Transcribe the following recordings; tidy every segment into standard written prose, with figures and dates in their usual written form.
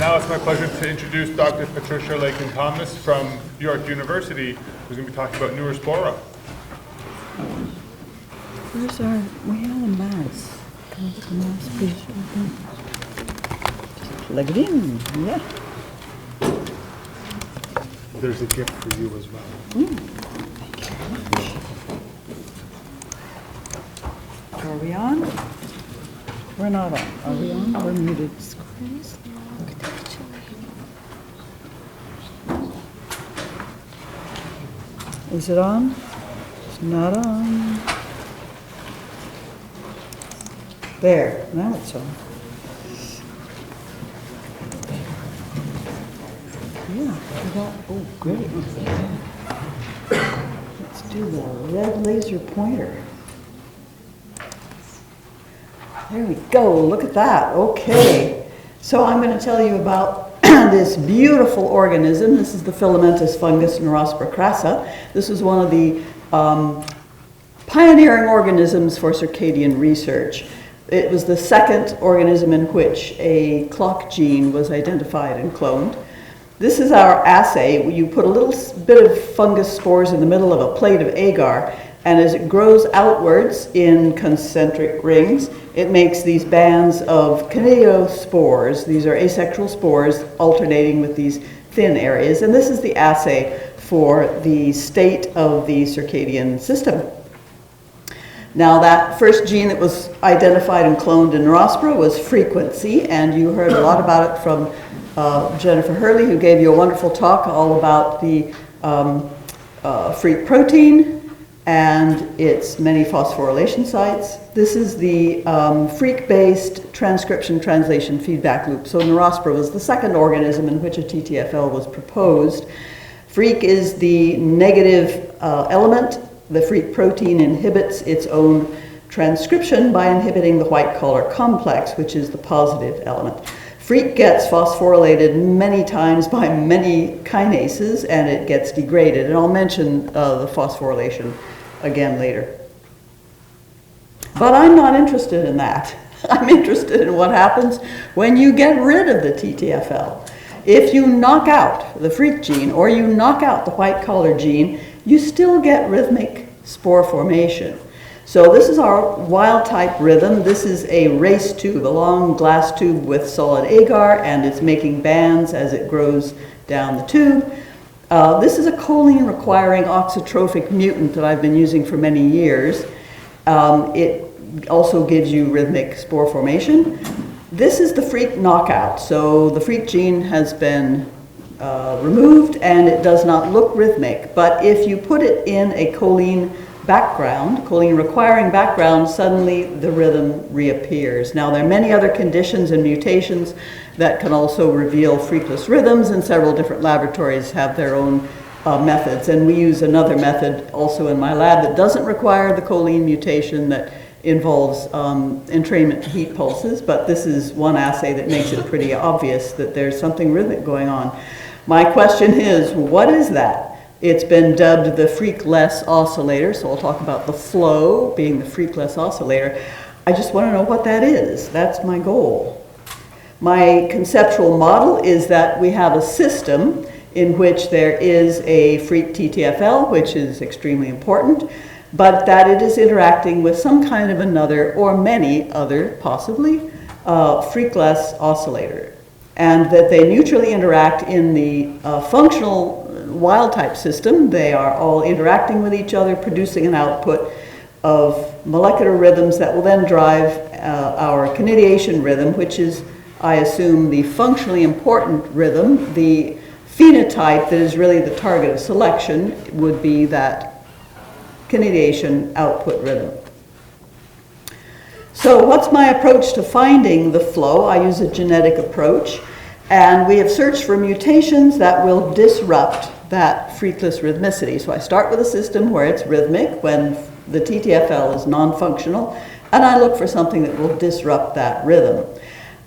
Now it's my pleasure to introduce Dr. Patricia Lakin-Thomas from York University, who's going to be talking about Neurospora. Where's we have a mouse. Can I get the mouse, please? Just plug it in, yeah. There's a gift for you as well. Thank you very much. Are we on? We're not on. Are we on? We're muted. Is it on? It's not on. There, now it's on. Yeah, we got, oh, great. Let's do the red laser pointer. There we go, look at that, okay. So I'm going to tell you about this beautiful organism. This is the filamentous fungus Neurospora crassa. This is one of the pioneering organisms for circadian research. It was the second organism in which a clock gene was identified and cloned. This is our assay. You put a little bit of fungus spores in the middle of a plate of agar, and as it grows outwards in concentric rings, it makes these bands of kinetospores. These are asexual spores alternating with these thin areas, and this is the assay for the state of the circadian system. Now, that first gene that was identified and cloned in Neurospora was frequency, and you heard a lot about it from Jennifer Hurley, who gave you a wonderful talk all about the freak protein and its many phosphorylation sites. This is the freak-based transcription translation feedback loop. So Neurospora was the second organism in which a TTFL was proposed. Freak is the negative element. The freak protein inhibits its own transcription by inhibiting the white collar complex, which is the positive element. Freak gets phosphorylated many times by many kinases, and it gets degraded. And I'll mention the phosphorylation again later. But I'm not interested in that. I'm interested in what happens when you get rid of the TTFL. If you knock out the freak gene or you knock out the white collar gene, you still get rhythmic spore formation. So this is our wild type rhythm. This is a race tube, a long glass tube with solid agar, and it's making bands as it grows down the tube. This is a choline requiring oxytrophic mutant that I've been using for many years. It also gives you rhythmic spore formation. This is the freak knockout. So the freak gene has been removed and it does not look rhythmic. But if you put it in a choline background, choline requiring background, suddenly the rhythm reappears. Now there are many other conditions and mutations that can also reveal freakless rhythms, and several different laboratories have their own methods. And we use another method also in my lab that doesn't require the choline mutation, that involves entrainment to heat pulses, but this is one assay that makes it pretty obvious that there's something rhythmic going on. My question is, what is that? It's been dubbed the freakless oscillator, so I'll talk about the flow being the freakless oscillator. I just want to know what that is. That's my goal. My conceptual model is that we have a system in which there is a freak TTFL, which is extremely important, but that it is interacting with some kind of another or many other, possibly, freakless oscillator, and that they mutually interact in the functional wild type system. They are all interacting with each other, producing an output of molecular rhythms that will then drive our kinetiation rhythm, which is, I assume, the functionally important rhythm. The phenotype that is really the target of selection would be that kinetiation output rhythm. So what's my approach to finding the flow? I use a genetic approach, and we have searched for mutations that will disrupt that freakless rhythmicity. So I start with a system where it's rhythmic when the TTFL is non-functional, and I look for something that will disrupt that rhythm.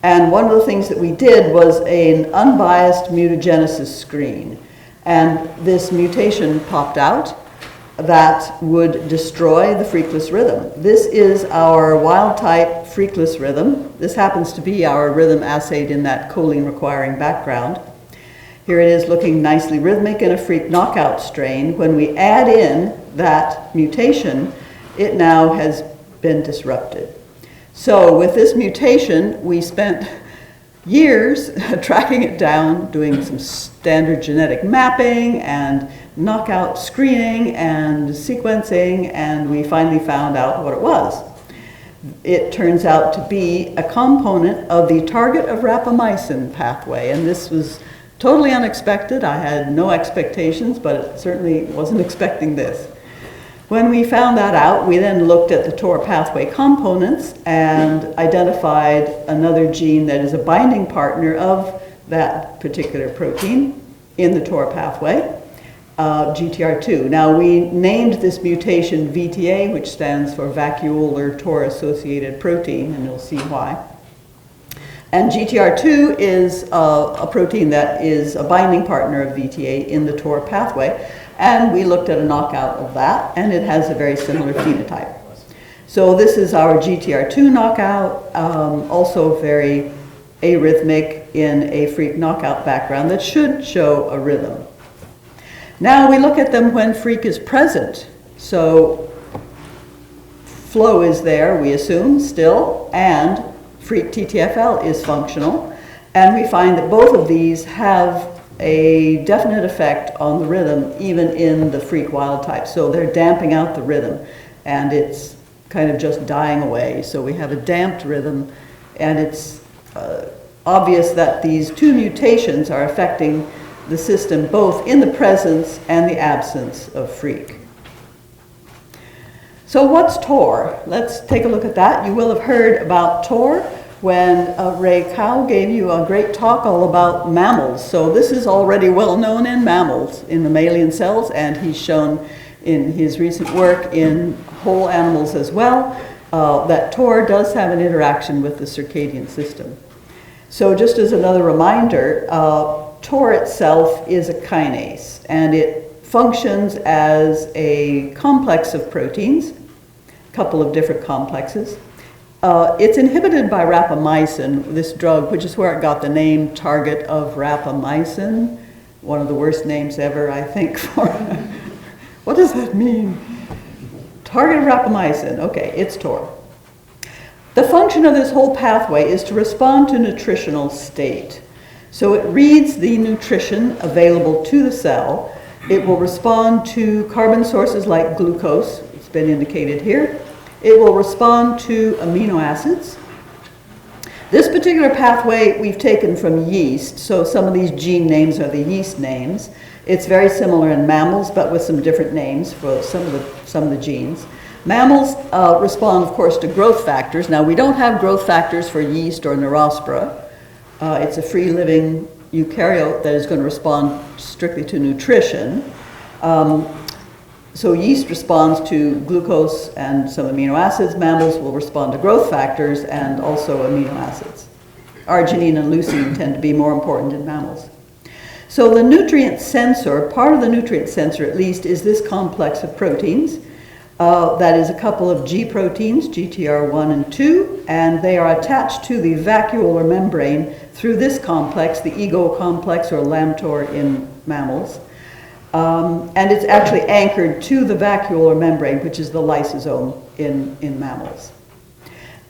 And one of the things that we did was an unbiased mutagenesis screen. And this mutation popped out. that would destroy the freakless rhythm. This is our wild-type freakless rhythm. This happens to be our rhythm assayed in that choline-requiring background. Here it is looking nicely rhythmic in a freak knockout strain. When we add in that mutation, it now has been disrupted. So with this mutation, we spent years tracking it down, doing some standard genetic mapping and knockout screening and sequencing, and we finally found out what it was. It turns out to be a component of the target of rapamycin pathway, and this was totally unexpected. I had no expectations, but it certainly wasn't expecting this. When we found that out, we then looked at the TOR pathway components and identified another gene that is a binding partner of that particular protein in the TOR pathway, GTR2. Now, we named this mutation VTA, which stands for vacuolar TOR-associated protein, and you'll see why. And GTR2 is a protein that is a binding partner of VTA in the TOR pathway. And we looked at a knockout of that, and it has a very similar phenotype. So this is our GTR2 knockout, also very arrhythmic in a freak knockout background that should show a rhythm. Now we look at them when freak is present. So flow is there, we assume, still, and freak TTFL is functional. And we find that both of these have a definite effect on the rhythm, even in the freak wild type. So they're damping out the rhythm, and it's kind of just dying away. So we have a damped rhythm, and it's obvious that these two mutations are affecting the system both in the presence and the absence of freak. So what's TOR? Let's take a look at that. You will have heard about TOR when Ray Cow gave you a great talk all about mammals. So this is already well known in mammals, in mammalian cells, and he's shown in his recent work in whole animals as well, that TOR does have an interaction with the circadian system. So just as another reminder, TOR itself is a kinase, and it functions as a complex of proteins, a couple of different complexes. It's inhibited by rapamycin, this drug, which is where it got the name target of rapamycin, one of the worst names ever, I think, for what does that mean? Target of rapamycin, okay, it's TOR. The function of this whole pathway is to respond to nutritional state. So it reads the nutrition available to the cell. It will respond to carbon sources like glucose, it's been indicated here. It will respond to amino acids. This particular pathway we've taken from yeast, so some of these gene names are the yeast names. It's very similar in mammals, but with some different names for some of the genes. Mammals respond, of course, to growth factors. Now, we don't have growth factors for yeast or Neurospora. It's a free-living eukaryote that is going to respond strictly to nutrition. So yeast responds to glucose and some amino acids. Mammals will respond to growth factors and also amino acids. Arginine and leucine tend to be more important in mammals. So the nutrient sensor, part of the nutrient sensor at least, is this complex of proteins. That is a couple of G proteins, GTR1 and 2, and they are attached to the vacuolar membrane through this complex, the ego complex or lambtor in mammals. And it's actually anchored to the vacuolar membrane, which is the lysosome in mammals.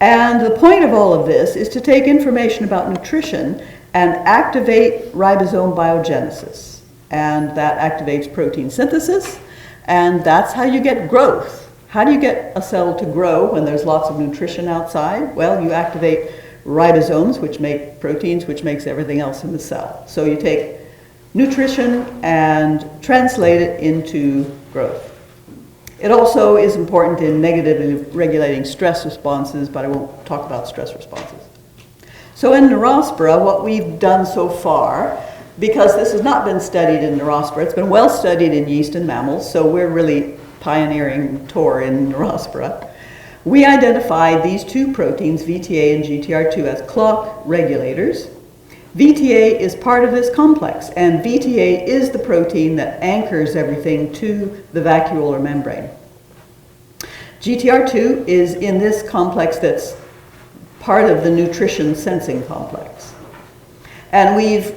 And the point of all of this is to take information about nutrition and activate ribosome biogenesis. And that activates protein synthesis, and that's how you get growth. How do you get a cell to grow when there's lots of nutrition outside? Well, you activate ribosomes, which make proteins, which makes everything else in the cell. So you take nutrition and translate it into growth. It also is important in negatively regulating stress responses, but I won't talk about stress responses. So in Neurospora, what we've done so far, because this has not been studied in Neurospora, it's been well studied in yeast and mammals, so we're really pioneering TOR in Neurospora. We identified these two proteins, VTA and GTR2, as clock regulators. VTA is part of this complex, and VTA is the protein that anchors everything to the vacuolar membrane. GTR2 is in this complex that's part of the nutrition sensing complex. And we've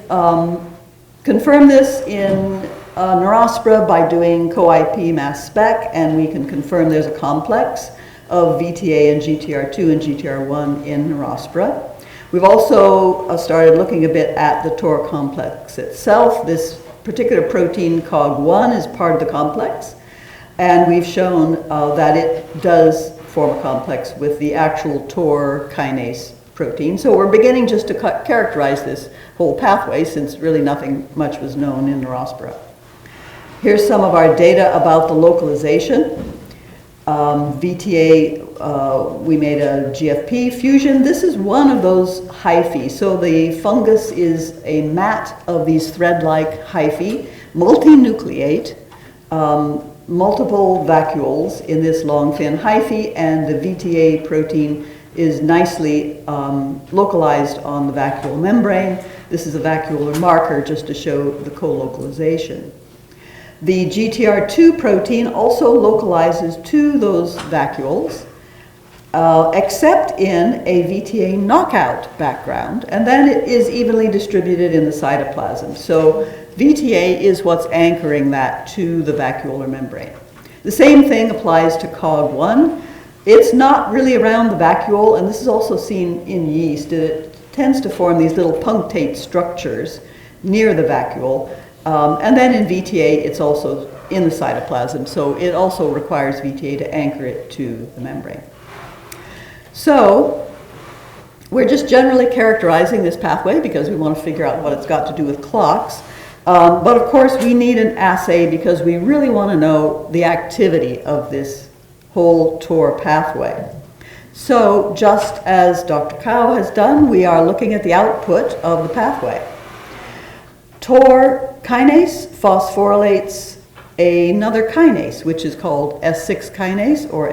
confirmed this in Neurospora by doing co-IP mass spec, and we can confirm there's a complex of VTA and GTR2 and GTR1 in Neurospora. We've also started looking a bit at the TOR complex itself. This particular protein, COG1, is part of the complex, and we've shown that it does form a complex with the actual TOR kinase protein. So we're beginning just to characterize this whole pathway, since really nothing much was known in Neurospora. Here's some of our data about the localization. VTA, we made a GFP fusion. This is one of those hyphae. So the fungus is a mat of these thread-like hyphae, multinucleate, multiple vacuoles in this long, thin hyphae, and the VTA protein is nicely localized on the vacuole membrane. This is a vacuolar marker just to show the co-localization. The GTR2 protein also localizes to those vacuoles, except in a VTA knockout background, and then it is evenly distributed in the cytoplasm. So VTA is what's anchoring that to the vacuolar membrane. The same thing applies to COG1. It's not really around the vacuole, and this is also seen in yeast. It tends to form these little punctate structures near the vacuole. And then in VTA, it's also in the cytoplasm, so it also requires VTA to anchor it to the membrane. So we're just generally characterizing this pathway because we want to figure out what it's got to do with clocks. But of course, we need an assay because we really want to know the activity of this whole TOR pathway. So just as Dr. Cow has done, we are looking at the output of the pathway. TOR kinase phosphorylates another kinase, which is called S6 kinase, or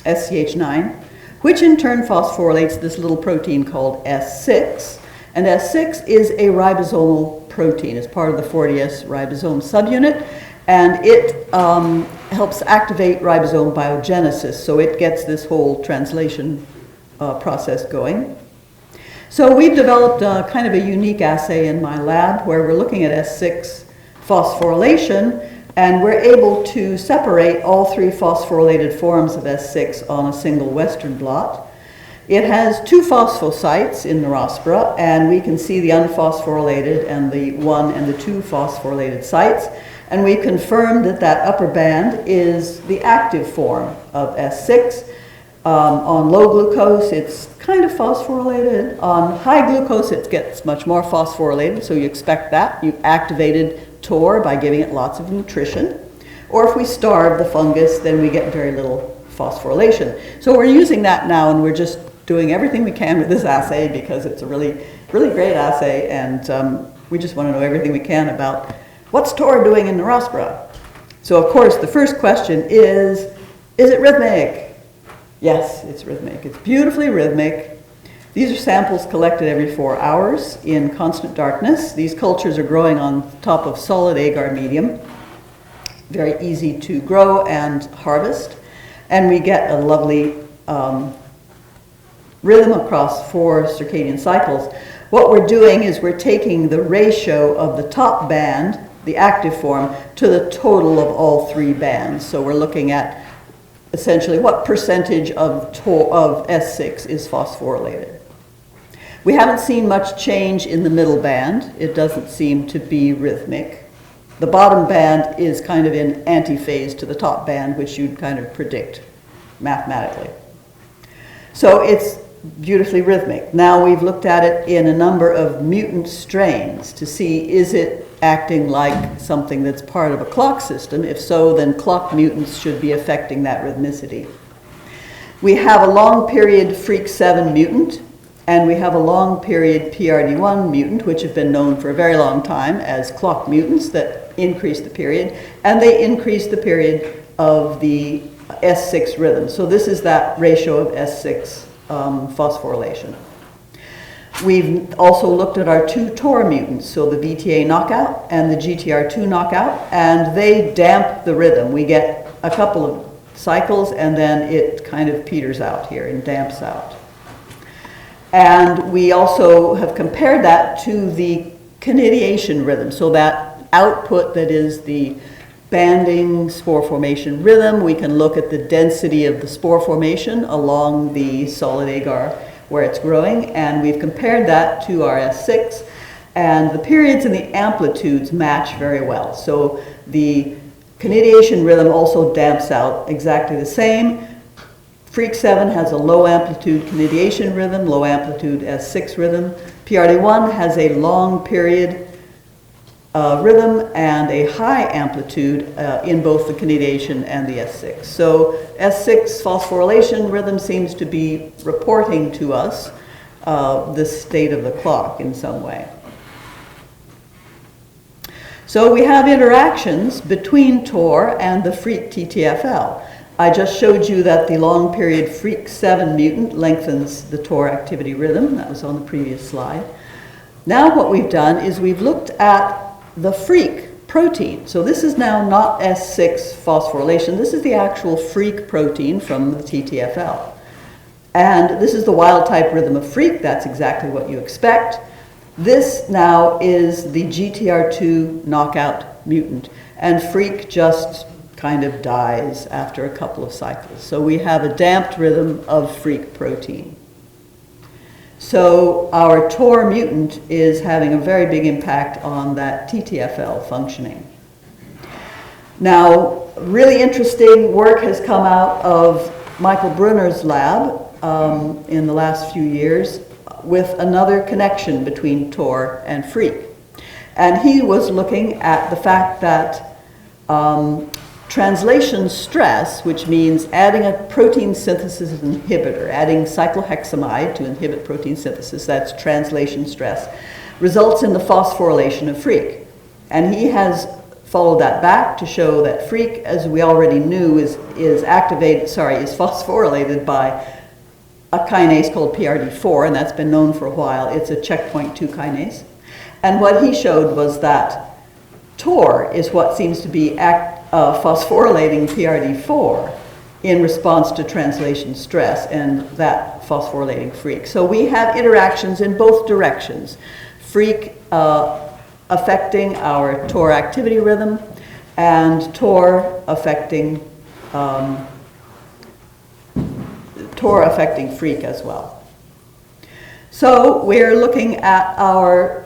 SCH9, which in turn phosphorylates this little protein called S6. And S6 is a ribosomal protein. It's part of the 40S ribosome subunit, and it helps activate ribosome biogenesis, so it gets this whole translation process going. So we've developed kind of a unique assay in my lab where we're looking at S6 phosphorylation, and we're able to separate all three phosphorylated forms of S6 on a single Western blot. It has two phosphosites in Neurospora, and we can see the unphosphorylated and the 1 and the 2 phosphorylated sites, and we confirmed that that upper band is the active form of S6. On low glucose, it's kind of phosphorylated. On high glucose, it gets much more phosphorylated, so you expect that. You've activated TOR by giving it lots of nutrition. Or if we starve the fungus, then we get very little phosphorylation. So we're using that now, and we're just doing everything we can with this assay because it's a really, really great assay, and we just want to know everything we can about what's TOR doing in Neurospora. So of course, the first question is it rhythmic? Yes, it's rhythmic. It's beautifully rhythmic. These are samples collected every 4 hours in constant darkness. These cultures are growing on top of solid agar medium. Very easy to grow and harvest. And we get a lovely rhythm across 4 circadian cycles. What we're doing is we're taking the ratio of the top band, the active form, to the total of all 3 bands. So we're looking at essentially what percentage of S6 is phosphorylated. We haven't seen much change in the middle band. It doesn't seem to be rhythmic. The bottom band is kind of in antiphase to the top band, which you'd kind of predict mathematically. So it's beautifully rhythmic. Now we've looked at it in a number of mutant strains to see, is it acting like something that's part of a clock system? If so, then clock mutants should be affecting that rhythmicity. We have a long period Freak7 mutant, and we have a long period PRD1 mutant, which have been known for a very long time as clock mutants that increase the period, and they increase the period of the S6 rhythm. So this is that ratio of S6 phosphorylation. We've also looked at our two TOR mutants, so the VTA knockout and the GTR2 knockout, and they damp the rhythm. We get a couple of cycles and then it kind of peters out here and damps out. And we also have compared that to the conidiation rhythm, so that output that is the banding spore formation rhythm. We can look at the density of the spore formation along the solid agar where it's growing, and we've compared that to our S6, and the periods and the amplitudes match very well. So the conidiation rhythm also damps out exactly the same. Freak 7 has a low amplitude conidiation rhythm, low amplitude S6 rhythm. PRD1 has a long period rhythm and a high amplitude in both the conidiation and the S6. So S6 phosphorylation rhythm seems to be reporting to us the state of the clock in some way. So we have interactions between TOR and the Freak TTFL. I just showed you that the long period Freak 7 mutant lengthens the TOR activity rhythm. That was on the previous slide. Now what we've done is we've looked at the Freak protein. So this is now not S6 phosphorylation. This is the actual Freak protein from the TTFL. And this is the wild type rhythm of Freak. That's exactly what you expect. This now is the GTR2 knockout mutant. And Freak just kind of dies after a couple of cycles. So we have a damped rhythm of Freak protein. So our TOR mutant is having a very big impact on that TTFL functioning. Now, really interesting work has come out of Michael Brunner's lab in the last few years with another connection between TOR and Freak. And he was looking at the fact that translation stress, which means adding a protein synthesis inhibitor, adding cyclohexamide to inhibit protein synthesis, that's translation stress, results in the phosphorylation of Freak. And he has followed that back to show that Freak, as we already knew, is phosphorylated by a kinase called PRD4, and that's been known for a while. It's a checkpoint 2 kinase. And what he showed was that TOR is what seems to be phosphorylating PRD4 in response to translation stress and that phosphorylating Freak. So we have interactions in both directions. Freak affecting our TOR activity rhythm and TOR affecting Freak as well. So we're looking at our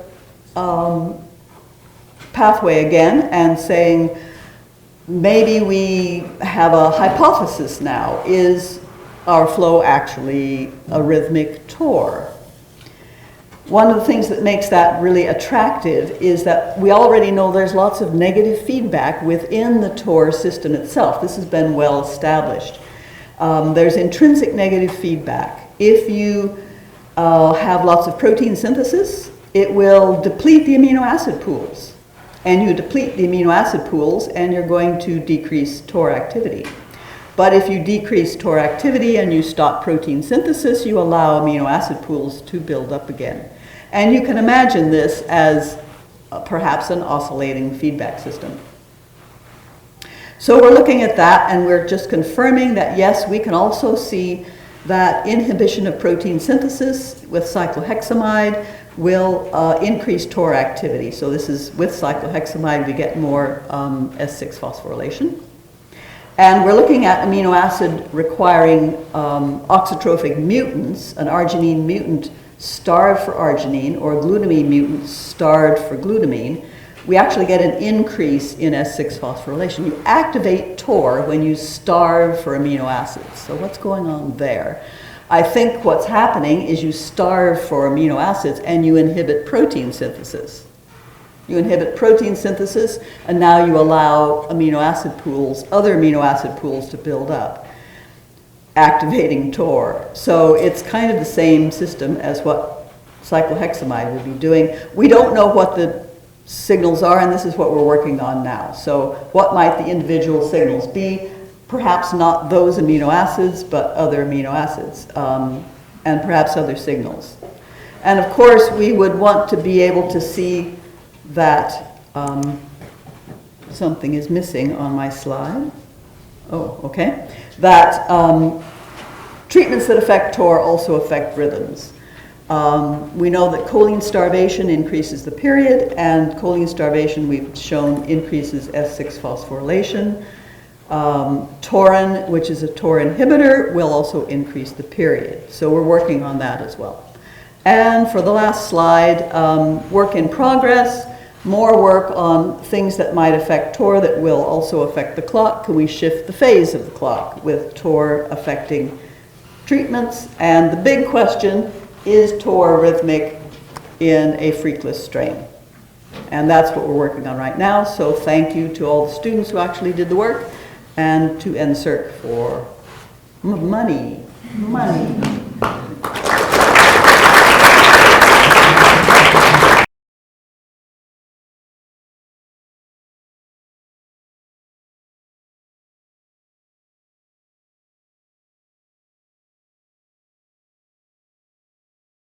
pathway again and saying, maybe we have a hypothesis now. Is our flow actually a rhythmic TOR? One of the things that makes that really attractive is that we already know there's lots of negative feedback within the TOR system itself. This has been well established. There's intrinsic negative feedback. If you have lots of protein synthesis, it will deplete the amino acid pools. And you deplete the amino acid pools and you're going to decrease TOR activity. But if you decrease TOR activity and you stop protein synthesis, you allow amino acid pools to build up again. And you can imagine this as perhaps an oscillating feedback system. So we're looking at that and we're just confirming that yes, we can also see that inhibition of protein synthesis with cyclohexamide will increase TOR activity. So this is with cyclohexamide, we get more S6 phosphorylation. And we're looking at amino acid requiring oxytrophic mutants, an arginine mutant starved for arginine or a glutamine mutant starved for glutamine. We actually get an increase in S6 phosphorylation. You activate TOR when you starve for amino acids. So what's going on there? I think what's happening is you starve for amino acids and you inhibit protein synthesis. You inhibit protein synthesis and now you allow amino acid pools, other amino acid pools to build up, activating TOR. So it's kind of the same system as what cyclohexamide would be doing. We don't know what the signals are, and this is what we're working on now. So what might the individual signals be? Perhaps not those amino acids, but other amino acids, and perhaps other signals. And of course, we would want to be able to see that something is missing on my slide. Oh, okay. That treatments that affect TOR also affect rhythms. We know that choline starvation increases the period, and choline starvation, we've shown, increases S6 phosphorylation. Taurin, which is a TOR inhibitor, will also increase the period. So we're working on that as well. And for the last slide, work in progress, more work on things that might affect TOR that will also affect the clock. Can we shift the phase of the clock with TOR affecting treatments? And the big question, is TOR rhythmic in a freakless strain? And that's what we're working on right now. So thank you to all the students who actually did the work, and to NSERC for money.